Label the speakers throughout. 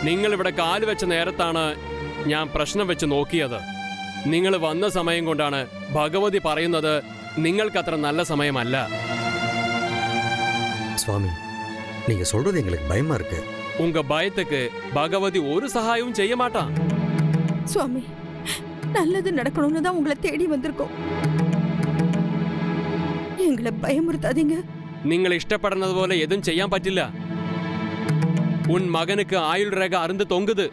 Speaker 1: നിങ്ങൾ ഇവിടെ കാല് വെച്ച നേരത്താണ് ഞാൻ പ്രശ്നം വെച്ച് നോക്കിയത്. നിങ്ങൾ വന്ന സമയം കൊണ്ടാണ് ഭഗവതി പറയുന്നത് നിങ്ങൾക്കത്ര நல்ல സമയമല്ല.
Speaker 2: சுவாமி, நீங்க சொல்றது எங்களுக்கு பயமா இருக்கு.
Speaker 1: உங்க பயத்துக்கு பகவதி ஒரு சகாயமும் செய்ய மாட்டா.
Speaker 3: சுவாமி, நல்லது நடக்கணும்னு தான் உங்களை தேடி வந்திருக்கோம். எங்களை பயமுறுத்தாதீங்க.
Speaker 1: നിങ്ങൾ ഇഷ്ടപ്പെടുന്നത് പോലെ എതും ചെയ്യാൻ പറ്റില്ല. ഉൻ മകനുക്ക് ആയുൾ രേഖ അറുந்து தொங்குது.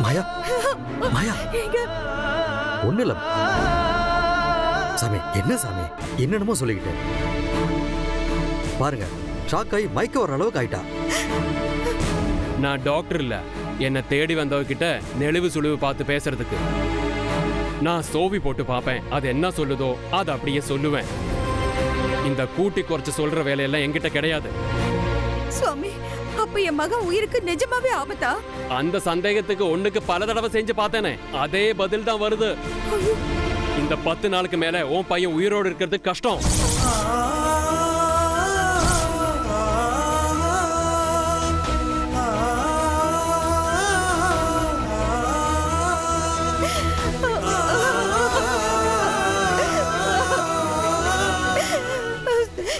Speaker 2: மாயா, மாயா, ஒண்ணு இல்ல சாமி. என்ன சாமி, என்னென்னமோ சொல்லிக்கிட்டு பாருங்க. ஷாக் ஆகி மயக்க வர அளவுக்கு ஆயிட்டா.
Speaker 1: நான் டாக்டர் இல்ல, என்னை தேடி வந்தவகிட்ட நெளிவு சுழிவு பார்த்து பேசுறதுக்கு. நான் சோவி போட்டு பார்ப்பேன், அது என்ன சொல்லுதோ அது அப்படியே சொல்லுவேன். இந்த கூட்டி குறைச்சு சொல்ற வேலையெல்லாம் என்கிட்ட கிடையாது.
Speaker 3: சுவாமி, அப்ப என் மகன் உயிருக்கு நிஜமாவே ஆபத்தா?
Speaker 1: அந்த சந்தேகத்துக்கு ஒண்ணுக்கு பல தடவை செஞ்சு பார்த்தேனே, அதே பதில் தான் வருது. இந்த 10 நாளுக்கு மேல உன் பையன் உயிரோடு இருக்கிறது கஷ்டம்.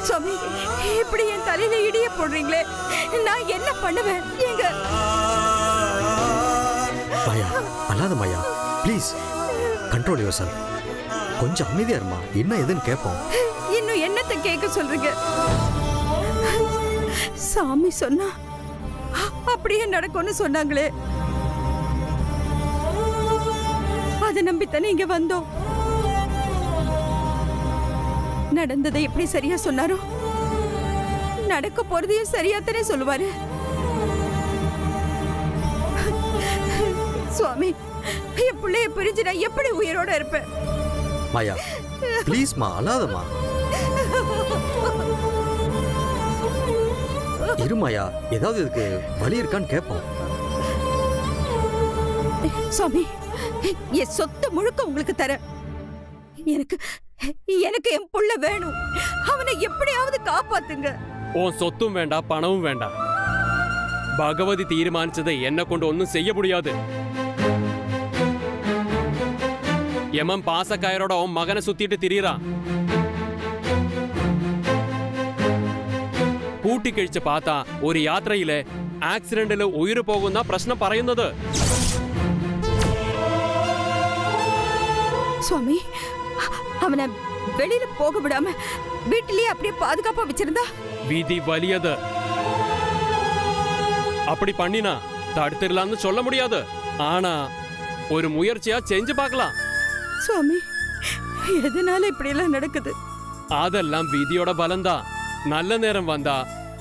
Speaker 3: சுவாமி, இப்படி என் தலையில இடிய போடுறீங்களே, நான் என்ன பண்ணுவேன்? எங்க
Speaker 2: மாயா, அல்லாத மாயா, ப்ளீஸ் கண்ட்ரோல் யுவர் செல்ஃப். கொஞ்சம் அமைதியா இருமா, என்ன ஏதுன்னு கேட்போம்.
Speaker 3: இன்னும் என்னத்தை கேட்க சொல்றீங்க? சாமி சொன்னா அப்படியே நடக்கும்னு சொன்னாங்களே, அதை நம்பித்தானே இங்க வந்தோம். நடந்ததை எப்படி சரியா சொன்னாரோ, நடக்க போறதையும் சரியாத்தானே சொல்லுவாரு. சுவாமி, என் பிள்ளைய பிரிஞ்சு நான் எப்படி உயிரோட இருப்பேன்?
Speaker 2: மாயா, ப்ளீஸ்மா, அழாதம்மா. இருமாயா, ஏதாவது இதுக்கு வழி இருக்கான்னு கேட்போம்.
Speaker 3: சுவாமி, என் சொத்து முழுக்க உங்களுக்கு தர. எனக்கு எனக்கு என் புள்ள வேணும். அவனை எப்படியாவது காப்பாத்துங்க.
Speaker 1: உன் சொத்தும் வேண்டாம், பணமும் வேண்டாம். பகவதி தீர்மானிச்சதை என்ன கொண்டு ஒன்னும் செய்ய முடியாது. யமன் பாசக்காயரோட உன் மகனை சுத்திட்டு திரியறான். കൂട്ടി കഴിച്ച് പാത്ത ഒരു യാത്രയിലെ ആക്സിഡന്റിൽ ഉയിര് പോകുന്ന പ്രശ്നം പറയുന്നത്.
Speaker 3: சுவாமி, அவனை வெளியில போக விடாம வீட்டிலேயே அப்படியே பாதுகாப்பா வச்சிருந்தா?
Speaker 1: விதி வலியது. அப்படி பண்ணினா தடுத்துடலாம்னு சொல்ல முடியாது. ஆனா ஒரு முயற்சியா செஞ்சு பார்க்கலாம்.
Speaker 3: சுவாமி, எதனால இப்படி எல்லாம் நடக்குது?
Speaker 1: அதெல்லாம் விதியோட பலம்தான். நல்ல நேரம் வந்தா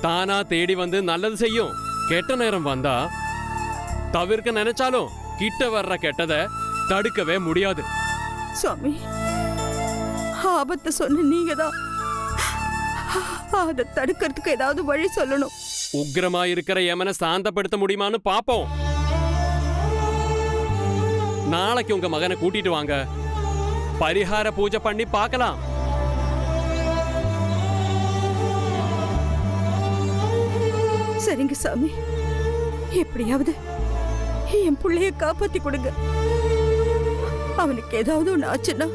Speaker 1: தானா தேடி வந்து நல்லது செய்யும். கெட்ட நேரம் வந்தா தவிர்க்க நினைச்சாலும் கிட்ட வர்ற கெட்டதை தடுக்கவே முடியாது.
Speaker 3: சுவாமி, ஆபத்தை சொன்ன நீங்க தான். அதை தடுக்கிறதுக்கு ஏதாவது வழி சொல்லணும்.
Speaker 1: உக்கிரமா இருக்கிற யமனை சாந்தப்படுத்த முடியுமான்னு பாப்போம். நாளைக்கு உங்க மகனை கூட்டிட்டு வாங்க, பரிகார பூஜை பண்ணி பார்க்கலாம்.
Speaker 3: சரிங்க சாமி, எப்படியாவது என் பிள்ளைய காப்பாத்தி கொடுங்க. அவனுக்கு ஏதாவது ஒண்ணு ஆச்சுன்னா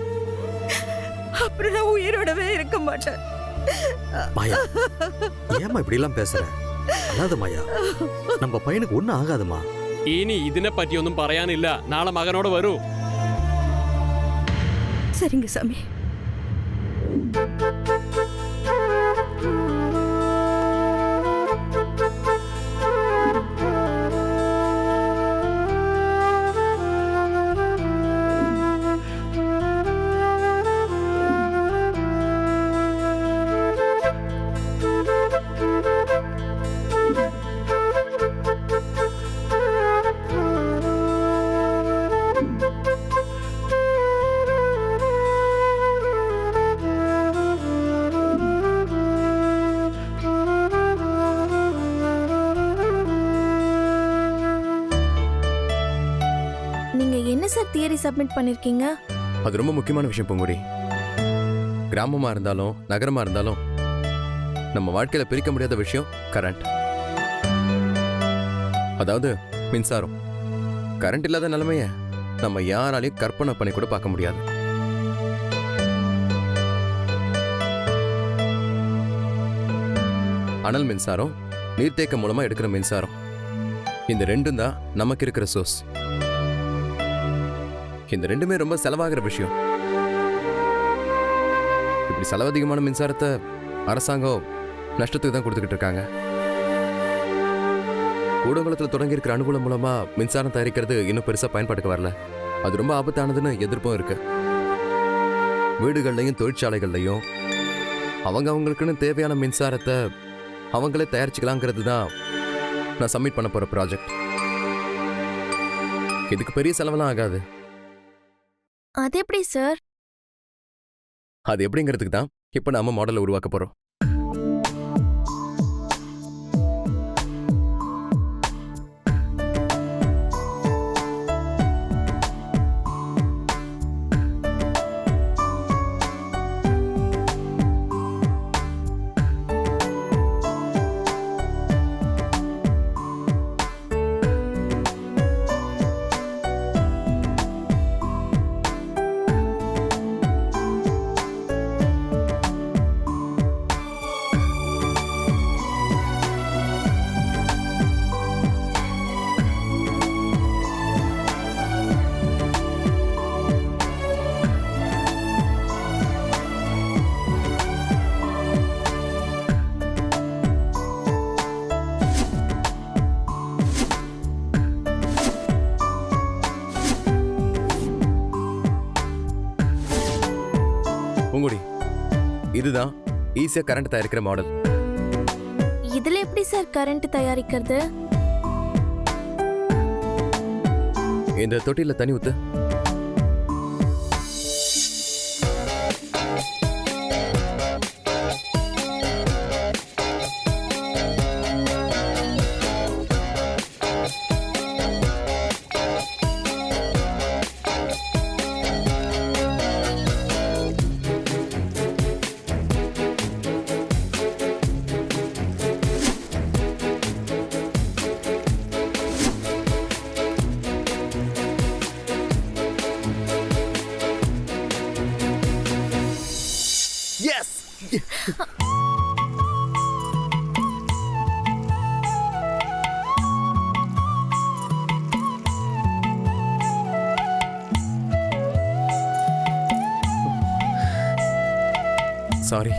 Speaker 3: அப்புறம் நான் உயிரோடவே இருக்க மாட்டேன்.
Speaker 2: மாயா, ஏமா இப்படி எல்லாம் பேசுற? அல்லாத மாயா, நம்ம பையனுக்கு ஒண்ணும் ஆகாதுமா.
Speaker 1: இனி ഇതിനെ പറ്റിയൊന്നും പറയാനില്ല. നാളെ മകനോട് വരൂ.
Speaker 3: சரிங்க சாமி.
Speaker 4: தியரி சப்மிட் பண்ணிருக்கீங்க?
Speaker 5: அது ரொம்ப முக்கியமான விஷயம் பூங்குடி. கிராமமா இருந்தாலும் நகரமா இருந்தாலும் நம்ம வாழ்க்கையில பிரிக்க முடியாத விஷயம் கரண்ட். அதாவது மின்சாரம். கரண்ட் இல்லாத நிலைமைய நம்ம யாராலையும் கற்பனை பண்ணி கூட பார்க்க முடியாது. அனல் மின்சாரம், நீர்த்தேக்கம் மூலமா எடுக்கிற மின்சாரம், இந்த ரெண்டும் தான் நமக்கு இருக்கிற சோர்ஸ். இந்த ரெண்டுமே ரொம்ப செலவாகிற விஷயம். இப்படி செலவதிகமான மின்சாரத்தை அரசாங்கம் நஷ்டத்துக்கு தான் கொடுத்துக்கிட்டு இருக்காங்க. கூடங்குளத்தில் தொடங்கி இருக்கிற அனுகூலம் மூலமா மின்சாரம் தயாரிக்கிறது இன்னும் பெருசா பயன்பாட்டுக்கு வரல. அது ரொம்ப ஆபத்தானதுன்னு எதிர்ப்பும் இருக்கு. வீடுகள்லையும் தொழிற்சாலைகள்லையும் அவங்களுக்குன்னு தேவையான மின்சாரத்தை அவங்களே தயாரிச்சுக்கலாங்கிறது தான் நான் சப்மிட் பண்ண போற ப்ராஜெக்ட். இதுக்கு பெரிய செலவெல்லாம் ஆகாது.
Speaker 4: அது எப்படி சார்?
Speaker 5: அது எப்படிங்கிறதுக்கு தான் இப்போ நாம மாடலை உருவாக்க போறோம். பூங்குடி, இதுதான் ஈஸியா கரண்ட் தயாரிக்கிற மாடல்.
Speaker 4: இதுல எப்படி சார் கரண்ட் தயாரிக்கிறது?
Speaker 5: இந்த தொட்டில தண்ணி ஊத்து. Yes! Sorry.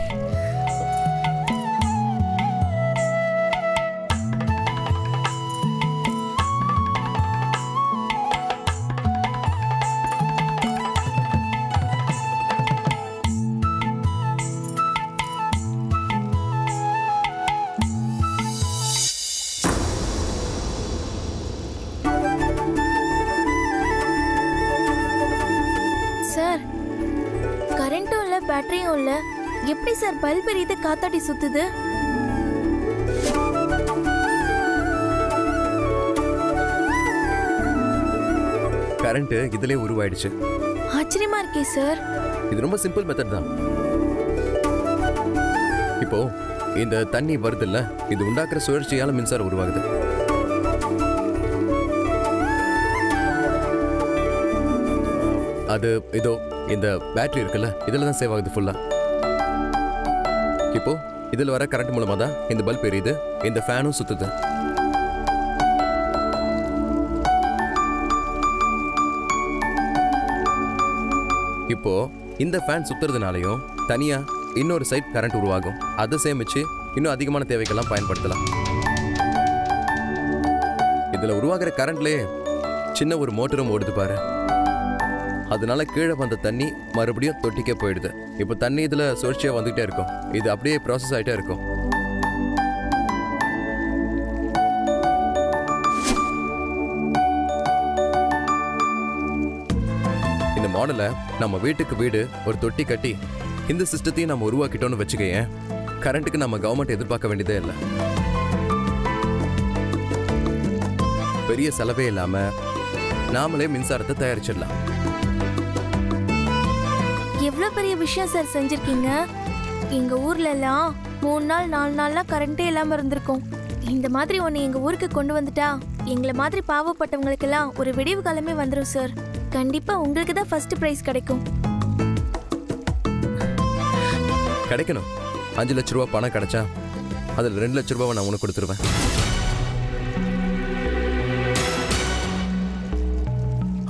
Speaker 4: சார், கரண்ட்டும் இல்ல பேட்டரியும் இல்ல, எப்படி சார் பல்ப் எரியுது காத்தாடி சுத்துது?
Speaker 5: கரண்ட் இதுலயே உருவாயிடுச்சு.
Speaker 4: ஆச்சரியமா இருக்கே சார்.
Speaker 5: இது ரொம்ப சிம்பிள் மெத்தட் தான். இப்போ இந்த தண்ணி வருதுல்ல, இது உண்டாக்குற சுழற்சியால மின்சாரம் உருவாகுது. அது இதோ இந்த பேட்டரி இருக்குல்ல, இதுல தான் சேவ் ஆகுது ஃபுல்லா. இப்போ இதுல வர கரண்ட் மூலமா தான் இந்த பல்ப் எரியுது, இந்த ஃபேனும் சுத்துது. இப்போ இந்த ஃபேன் சுத்துறதுனாலையும் தனியா இன்னொரு சைட் கரண்ட் உருவாகும். அதை சேமிச்சு இன்னும் அதிகமான தேவைக்கெல்லாம் பயன்படுத்தலாம். இதுல உருவாகிற கரண்ட்லயே சின்ன ஒரு மோட்டரும் ஓடுது பாரு. அதனால கீழே வந்த தண்ணி மறுபடியும் தொட்டிக்கே போயிடுது. இப்போ தண்ணி இதுல சுழற்சியா வந்துகிட்டே இருக்கும். இது அப்படியே ப்ராசஸ் ஆயிட்டே இருக்கும். இந்த மாடலை நம்ம வீட்டுக்கு வீடு ஒரு தொட்டி கட்டி இந்த சிஸ்டத்தையும் நம்ம உருவாக்கிட்டோம்னு வச்சுக்கேன், கரண்ட்டுக்கு நம்ம கவர்மெண்ட் எதிர்பார்க்க வேண்டியதே இல்லை. பெரிய செலவே இல்லாம நாமளே மின்சாரத்தை தயாரிச்சிடலாம்.
Speaker 4: எவ்வளவு பெரிய விஷயம் சார் செஞ்சிருக்கீங்க. எங்க ஊர்ல எல்லாம் 3 நாள் 4 நாள்லாம் கரண்டே இல்லாம இருந்திருக்கும். இந்த மாதிரி ஒண்ணு எங்க ஊருக்கு கொண்டு வந்துட்டா எங்களை மாதிரி பாவப்பட்டவங்களுக்கெல்லாம் ஒரு விடிவு காலமே வந்துடும் சார். கண்டிப்பா உங்களுக்கு தான் ஃபர்ஸ்ட் பிரைஸ் கிடைக்கும்.
Speaker 5: கிடைக்கணும். 5 லட்ச ரூபா பணம் கிடைச்சா அதில் 2 லட்ச ரூபாவை நான் உனக்கு கொடுத்துருவேன்.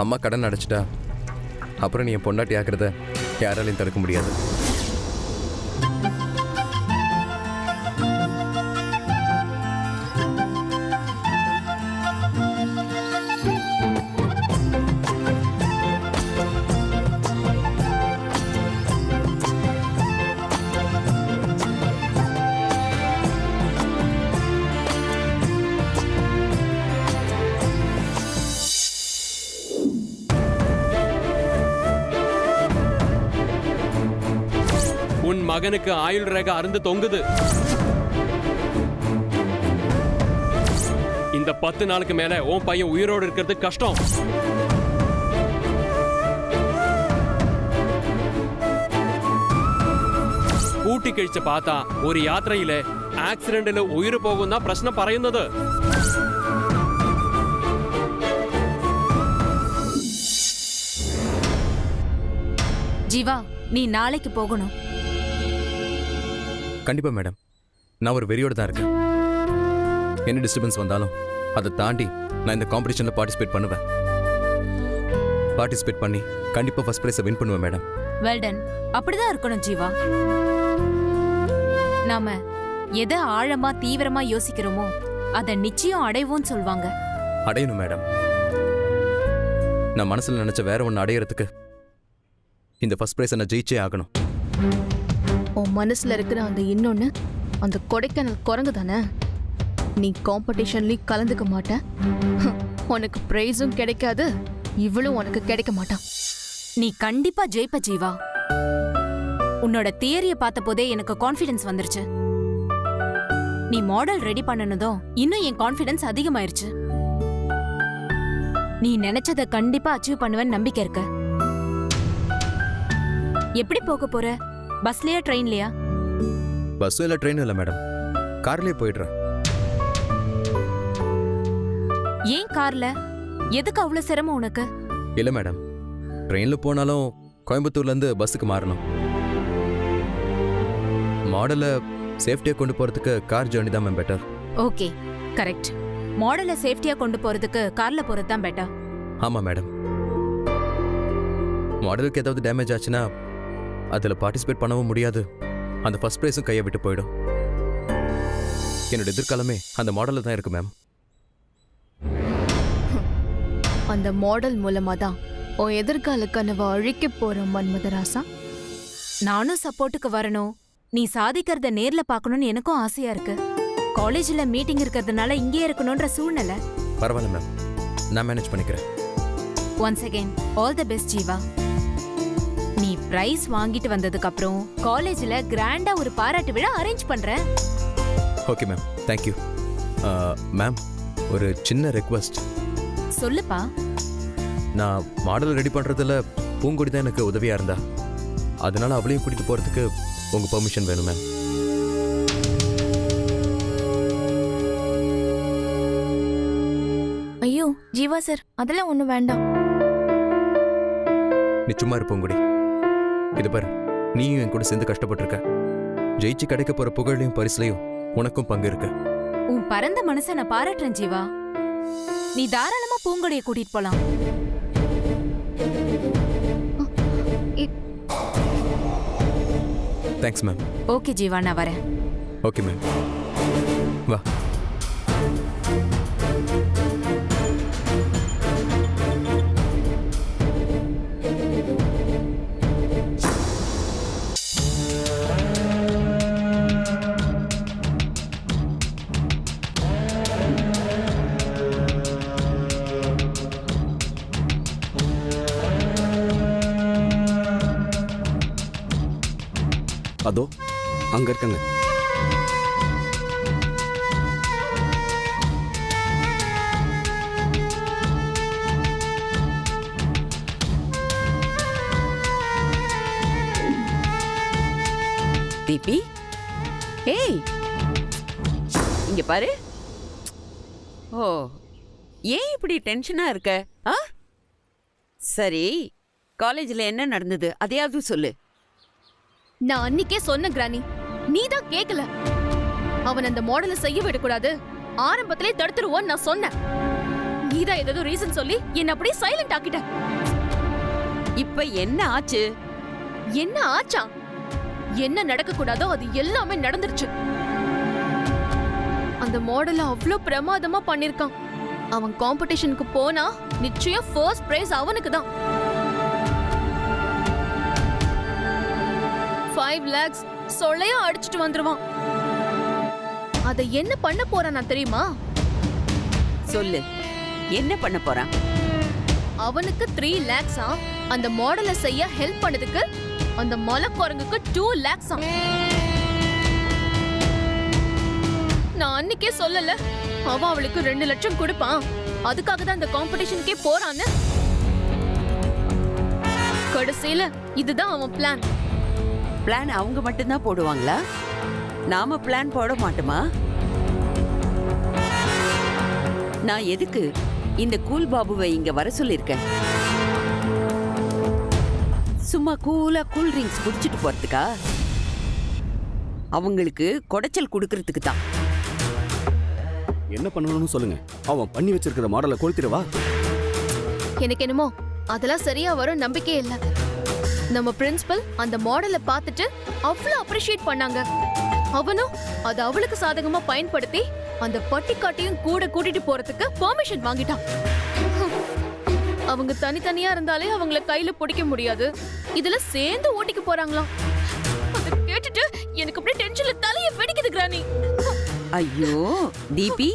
Speaker 5: அம்மா கடன் அடைச்சிட்டா அப்புறம் நீ என் பொண்டாட்டி ஆக்கிறத யாராலையும் தடுக்க முடியாது.
Speaker 1: உன் மகனுக்கு ஆயுள் ரேகை அருந்து தொங்குது. இந்த 10 நாளுக்கு மேல உன் பையன் உயிரோடு இருக்கிறது கஷ்டம். കൂട്ടി കഴിച്ച് പാത്ത ഒരു യാത്രയില് ആക്സിഡന്റില് ഉയിര് പോകുന്ന പ്രശ്നം പറയുന്നത്.
Speaker 6: ஜீவா, நீ நாளைக்கு போகணும்.
Speaker 5: கண்டிப்பா மேடம். நான் ஒரு வெறியோட தான் இருக்கேன். என்ன டிஸ்டர்பன்ஸ் வந்தாலும் அதை தாண்டி நான் இந்த காம்படிஷன்ல பார்ட்டிசிபேட் பண்ணுவேன். பார்ட்டிசிபேட் பண்ணி கண்டிப்பா ஃபர்ஸ்ட் பிரைஸை வின் பண்ணுவேன் மேடம்.
Speaker 6: வெல்டன். அப்படிதான் இருக்கணும் ஜீவா. நாம எதை ஆழமா தீவிரமா யோசிக்கிறோமோ அதை நிச்சயம் அடைவோம்னு சொல்வாங்க.
Speaker 5: அடையணும் மேடம். நான் மனசுல நினைச்ச வேற ஒன்று அடையறதுக்கு இந்த ஃபர்ஸ்ட் பிரைஸை நான் ஜெயிச்சே ஆகணும்.
Speaker 7: உன் மனசுல இருக்கிற அந்த இன்னொன்னு அந்த கொடைக்கானல் குரங்கு தானே. நீ காம்படிஷன்லயும் கலந்துக்க மாட்ட, உனக்கு பிரைஸும் கிடைக்காது, இவளும் உனக்கு கிடைக்க மாட்டான்.
Speaker 6: நீ கண்டிப்பா ஜெயிப்ப ஜீவா. உன்னோட தியரிய பார்த்த போதே எனக்கு கான்ஃபிடன்ஸ் வந்துருச்சு. நீ மாடல் ரெடி பண்ணனதும் இன்னும் என் கான்ஃபிடன்ஸ் அதிகமாயிருச்சு. நீ நினைச்சத கண்டிப்பா அச்சீவ் பண்ணுவேன்னு நம்பிக்கை இருக்க. எப்படி போக போற? பஸ்லயா ட்ரெயின்லயா?
Speaker 5: பஸ்ஸும் இல்லை ட்ரெயினும் இல்லை மேடம், கார்லயே போயிடுறேன்.
Speaker 6: ஏன் கார்ல? எதுக்கு அவ்வளவு சிரமம் உனக்கு?
Speaker 5: இல்லை மேடம், ட்ரெயினில் போனாலும் கோயம்புத்தூர்லேருந்து பஸ்ஸுக்கு மாறணும். மாடலை சேஃப்டியாக கொண்டு போகிறதுக்கு கார் ஜேர்னி தான் மேம் பெட்டர்.
Speaker 6: Okay, correct. மாடலை சேஃப்டியா கொண்டு போறதுக்கு கார்ல போறது தான் பெட்டர்.
Speaker 5: ஆமாம் மேடம். மாடலுக்கு ஏதாவது டேமேஜ் ஆச்சுன்னா அதில் பார்ட்டிசிபேட் பண்ணவும் முடியாது, அந்த ஃபர்ஸ்ட் ப்ரைஸும் கையை விட்டு போயிடும். என்னோட எதிர்காலமே அந்த மாடலில் தான் இருக்கு மேம்.
Speaker 7: அந்த மாடல் மூலமா தான் உன் எதிர்கால கனவை அழிக்க போற மன்மதராசா.
Speaker 6: நானும் சப்போர்ட்டுக்கு வரணும். நீ சாதிக்கிறத நேர்ல பார்க்கணும்னு எனக்கும் ஆசையா இருக்கு. காலேஜ்ல மீட்டிங் இருக்கிறதுனால இங்கே இருக்கணும்ன்ற சூழ்நிலை.
Speaker 5: பரவாயில்ல மேம், நான் மேனேஜ் பண்ணிக்கிறேன்.
Speaker 6: Once again all the best Jeeva. நீ பிரைஸ் வாங்கிட்டு வந்ததுக்கு அப்புறம் காலேஜ்ல கிராண்டா ஒரு பாராட்டு விழா அரேஞ்ச் பண்றேன்.
Speaker 5: Okay ma'am, thank you. மேம், ஒரு சின்ன ரெக்வஸ்ட்.
Speaker 6: சொல்லுப்பா.
Speaker 5: நான் மாடல் ரெடி பண்ணுறதுல பூங்கொடி தான் எனக்கு உதவியாக இருந்தா, அதனால அவளையும் கூட்டிகிட்டு போகிறதுக்கு உங்கள் பெர்மிஷன் வேணும் மேம்.
Speaker 4: ஐயோ ஜீவா சார், அதெல்லாம் ஒன்றும் வேண்டாம்.
Speaker 5: நீ சும்மா இரு பூங்கொடி. இது பாரு, நீயும் என் கூட சேர்ந்து கஷ்டப்பட்டிருக்க. ஜெயிச்சு கிடைக்க போகிற புகழையும் பரிசுலையும் உனக்கும் பங்கு இருக்கு.
Speaker 6: உன் பரந்த மனசை நான் பாராட்டுறேன் ஜீவா. நீ தாராளமா பூங்கொடியை கூட்டிட்டு போலாம்.
Speaker 5: Thanks ma'am.
Speaker 6: ஓகே ஜீவா, நான் வரேன்.
Speaker 5: ஓகே மேம், வா.
Speaker 8: அதோ அங்க இருக்கங்க. தீபி, ஏய் இங்க பாரு. ஓ, ஏன் இப்படி டென்ஷனா இருக்க? ஆ, சரி, காலேஜ்ல என்ன நடந்தது அதையாவது சொல்லு.
Speaker 7: நான் அன்னிக்கே சொன்ன கிரானி, நீ தான் கேக்கல. அவன் அந்த மாடலை செய்ய விடக்கூடாது, ஆரம்பத்திலே தடுத்துருவோன்னு நான் சொன்னேன். நீ தான் ஏதோ ரீசன் சொல்லி என்ன அப்படியே சைலண்ட் ஆக்கிட்ட.
Speaker 8: இப்ப என்ன ஆச்சு?
Speaker 7: என்ன ஆச்சா? என்ன நடக்க கூடாதோ அது எல்லாமே நடந்துருச்சு. அந்த மாடலை அவ்ளோ பிரமாதமா பண்ணிருக்கான். அவன் காம்படிஷனுக்கு போனா நிச்சயம் ஃபர்ஸ்ட் பிரைஸ் அவனுக்கு தான். 5 lakhs சொல்லையா அடிச்சிட்டு வந்துருவான். அத என்ன பண்ண போறானா தெரியுமா?
Speaker 8: சொல்லு, என்ன பண்ண போறான்?
Speaker 7: அவனுக்கு 3 lakhs அந்த மாடலை செய்ய ஹெல்ப் பண்ணதுக்கு அந்த மலைக்குரங்குக்கு 2 lakhs. நான் அன்னைக்கே சொல்லல அவன் அவளுக்கு 2 லட்சம் கொடுப்பான், அதுக்காக தான் இந்த காம்படிஷனுக்கே போறான்னு. கடைசியில இதுதான் அவன் பிளான்.
Speaker 8: பிளான் அவங்க மட்டும்தான் போடுவாங்களா? நாம பிளான் போட மாட்டோமா? நான் எதுக்கு இந்த கூல் பாபுவை இங்க வர சொல்லிருக்கேன்? சும்மா கூலா கூல் ட்ரிங்க்ஸ் குடிச்சிட்டு போறதுக்கா? அவங்களுக்கு குடைச்சல் கொடுக்கறதுக்கு தான்.
Speaker 9: என்ன பண்ணணும்னு சொல்லுங்க. அவன் பண்ணி வச்சிருக்கிற மாடலை கொளுத்திடுவா.
Speaker 7: எனக்கு என்னமோ அதெல்லாம் சரியா வரும் நம்பிக்கையே இல்ல. நம்ம பிரின்சிபல் அந்த மாடலை பார்த்துட்டு அவ்வளவு அப்ரிஷியேட் பண்ணாங்க. அவனும் அது அவளுக்கு சாதகமா பயன்படுத்தி அந்த பட்டிக்காட்டையும் கூட கூட்டிட்டு போறதுக்கு பெர்மிஷன் வாங்கிட்டான். அவங்க தனித்தனியா இருந்தாலே அவங்கள கையில பிடிக்க முடியாது, இதுல சேர்ந்து ஓட்டிக்கு போறாங்களாம். அத கேட்டுட்டு எனக்கு அப்படியே டென்ஷன்ல தலைய வெடிக்குது கிரானி.
Speaker 8: ஐயோ தீபி,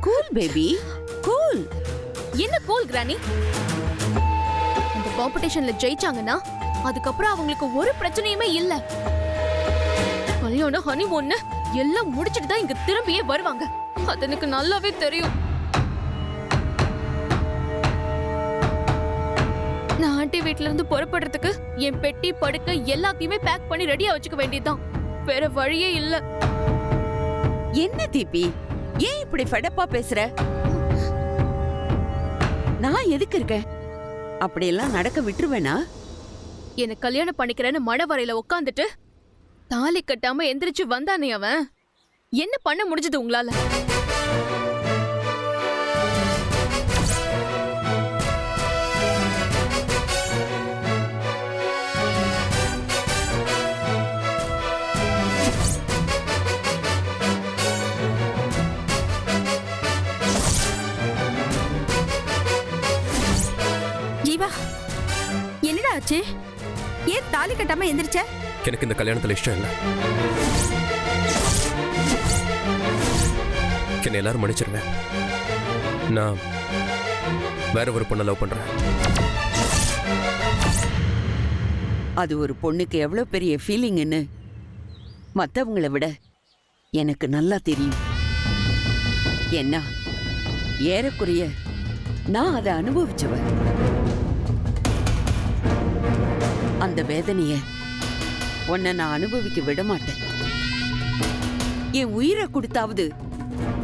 Speaker 8: கூல் பேபி, கூல்.
Speaker 7: என்ன கூல் கிரானி? இந்த காம்படிஷன்ல ஜெயிச்சாங்கன்னா அதுக்கப்புறம் அவங்களுக்கு ஒரு பிரச்சனையுமே இல்ல. கல்யாணம் ஹனிமூன் எல்லாம் முடிச்சிட்டு தான் இங்க திரும்பியே வருவாங்க. அது எனக்கு நல்லாவே தெரியும். நான் ஆண்டி வீட்ல இருந்து புறப்படுறதுக்கு என் பெட்டி படுக்க எல்லாத்தையுமே பேக் பண்ணி ரெடியா வச்சுக்க வேண்டியதுதான். வேற வழியே இல்ல.
Speaker 8: என்ன தீபி, ஏன் இப்படி ஃபெடப்பா பேசுற? நான் எதுக்கு இருக்கேன்? அப்படியெல்லாம் நடக்க விட்டுருவேனா?
Speaker 7: என்ன கல்யாணம் பண்ணிக்கிறேன்னு மணவரையில உட்காந்துட்டு தாலி கட்டாம எந்திரிச்சு வந்தானே அவன். என்ன பண்ண முடிஞ்சது உங்களால?
Speaker 3: ஜீவா, என்னடா ஆச்சு? ஏன் தாலி கட்டாம எந்திரிச்ச?
Speaker 5: எனக்கு இந்த கல்யாணத்துல இஷ்டம் இல்லை. என்னை எல்லாரும் மன்னிச்சிருங்க. நான் வேற ஒரு பொண்ணை லவ் பண்றேன்.
Speaker 8: அது ஒரு பொண்ணுக்கு எவ்வளவு பெரிய ஃபீலிங்னு மத்தவங்களை விட எனக்கு நல்லா தெரியும். என்ன ஏறக்குறைய நான் அதை அனுபவிச்சவன். அந்த வேதனைய உன்னை நான் அனுபவிக்க விட மாட்டேன். என் உயிரை கொடுத்தாவது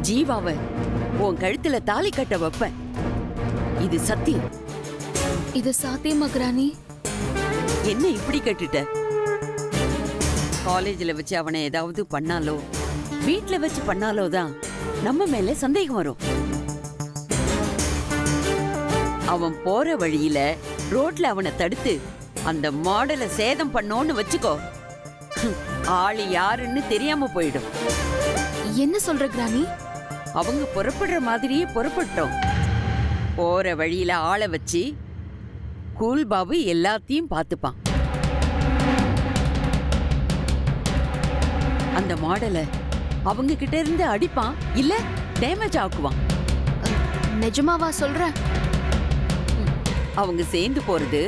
Speaker 8: ஜீவாவை உன் கழுத்துல தாலி கட்ட வைப்பேன். இது சத்தியம்.
Speaker 7: இது சாத்தியமா கிரானி?
Speaker 8: என்ன இப்படி கேட்டுட்ட? காலேஜ்ல வச்சு அவனை ஏதாவது பண்ணாலோ வீட்ல வச்சு பண்ணாலோ தான் நம்ம மேல சந்தேகம் வரும். அவன் போற வழியில ரோட்ல அவனை தடுத்து அந்த மாடலை சேதம் பண்ணோன்னு வச்சுக்கோ, ஆளு யாருன்னு தெரியாம போயிடும்.
Speaker 7: என்ன சொல்ற கிரானி?
Speaker 8: அவங்க புறப்படுற மாதிரியே புறப்பட்டோம். போற வழியில ஆளை வச்சு கூல் பாபு எல்லாத்தையும் பார்த்துப்பான். அந்த மாடலை அவங்க கிட்ட இருந்து அடிப்பான், இல்ல டேமேஜ் ஆக்குவான்.
Speaker 7: நிஜமாவா சொல்ற?
Speaker 8: அவங்க சேர்ந்து போறது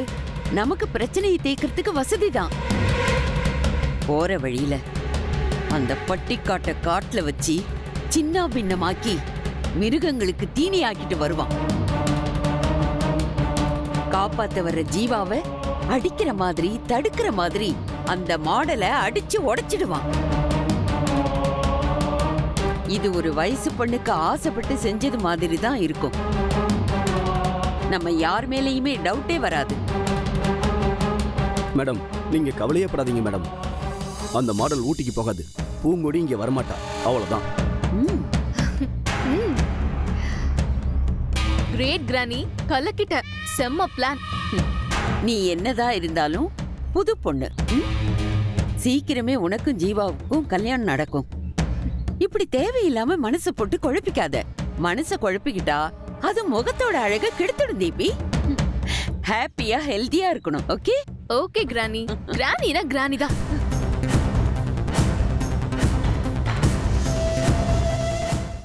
Speaker 8: நமக்கு பிரச்சனையை தீர்க்கறதுக்கு வசதிதான். போற வழியில அந்த பட்டிக்காட்டை காட்டுல வச்சு சின்ன பின்னமாக்கி மிருகங்களுக்கு தீனி ஆக்கிட்டு வருவான். காப்பாத்த வர்ற ஜீவாவை அடிக்கிற மாதிரி தடுக்கிற மாதிரி அந்த மாடலை அடிச்சு உடைச்சிடுவான். இது ஒரு வயசு பொண்ணுக்கு ஆசைப்பட்டு செஞ்சது மாதிரி தான் இருக்கும். நம்ம யார் மேலேயுமே டவுட்டே வராது.
Speaker 9: மேடம் நீங்க கவலையே படாதீங்க மேடம். அந்த மாடல் ஊட்டிக்கு போகாது. பூங்கொடி இங்க வரமாட்டா, அவ்வளவுதான்.
Speaker 8: ம்,
Speaker 7: கிரேட் கிரானி, கலக்கிட்ட. செம்ம பிளான்.
Speaker 8: நீ என்னதான் இருந்தாலும் புது பொண்ணு. சீக்கிரமே உனக்கும் ஜீவாவுக்கும் கல்யாணம் நடக்கும். இப்படி தேவையில்லாம மனசை போட்டு குழப்பிக்காத. மனசை குழப்பிக்கிட்டா அது முகத்தோட அழக கெடுத்துடும் தீபி. ஹாப்பியா ஹெல்தியா இருக்கணும். Okay
Speaker 7: okay granny. கிரானினா கிரானி தான்.